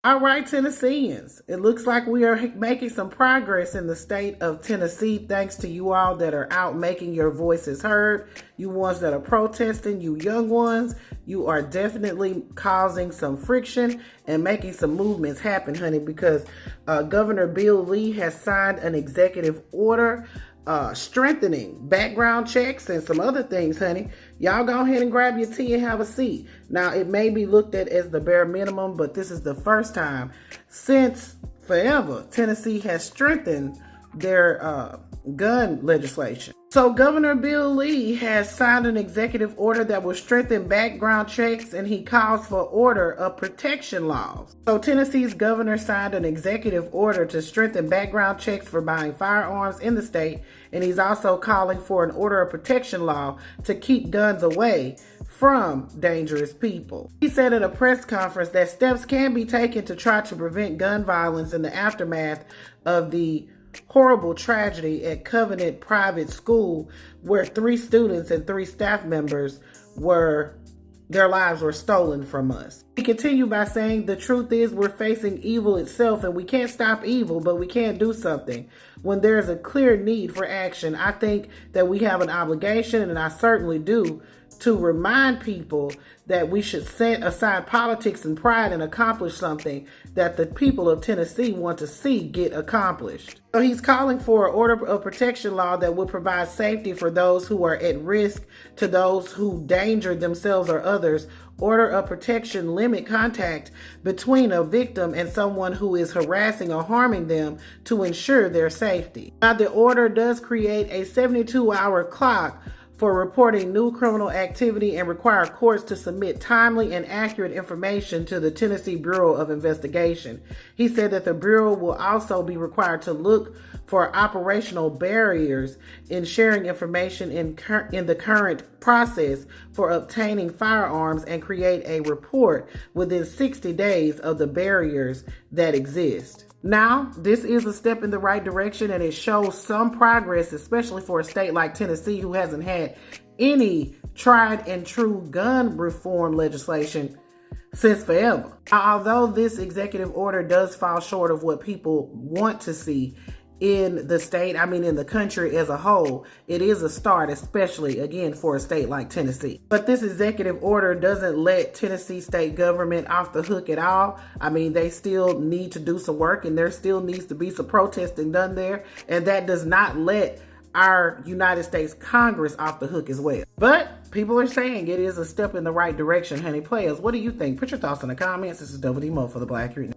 All right, Tennesseans, it looks like we are making some progress in the state of Tennessee thanks to you all that are out making your voices heard. You ones that are protesting, you young ones, you are definitely causing some friction and making some movements happen, honey, because Governor Bill Lee has signed an executive order strengthening background checks and some other things, honey. Y'all go ahead and grab your tea and have a seat. Now, it may be looked at as the bare minimum, but this is the first time since forever Tennessee has strengthened their gun legislation. So Governor Bill Lee has signed an executive order that will strengthen background checks, and he calls for order of protection laws. So Tennessee's governor signed an executive order to strengthen background checks for buying firearms in the state, and he's also calling for an order of protection law to keep guns away from dangerous people. He said at a press conference that steps can be taken to try to prevent gun violence in the aftermath of the horrible tragedy at Covenant Private School, where 3 students and 3 staff members their lives were stolen from us. He continued by saying, the truth is we're facing evil itself, and we can't stop evil, but we can do something. When there's a clear need for action, I think that we have an obligation, and I certainly do, to remind people that we should set aside politics and pride and accomplish something that the people of Tennessee want to see get accomplished. So he's calling for an order of protection law that would provide safety for those who are at risk to those who danger themselves or others. Order of protection limit contact between a victim and someone who is harassing or harming them to ensure their safety. Now, the order does create a 72-hour clock for reporting new criminal activity and require courts to submit timely and accurate information to the Tennessee Bureau of Investigation. He said that the Bureau will also be required to look for operational barriers in sharing information in the current process for obtaining firearms and create a report within 60 days of the barriers that exist. Now, this is a step in the right direction, and it shows some progress, especially for a state like Tennessee, who hasn't had any tried and true gun reform legislation since forever. Although this executive order does fall short of what people want to see in the state, in the country as a whole, it is a start, especially, again, for a state like Tennessee. But this executive order doesn't let Tennessee state government off the hook at all. They still need to do some work, and there still needs to be some protesting done there, and that does not let our United States Congress off the hook as well. But people are saying it is a step in the right direction, honey. Players, what do you think? Put your thoughts in the comments. This is Double D Mo for the Black Youth.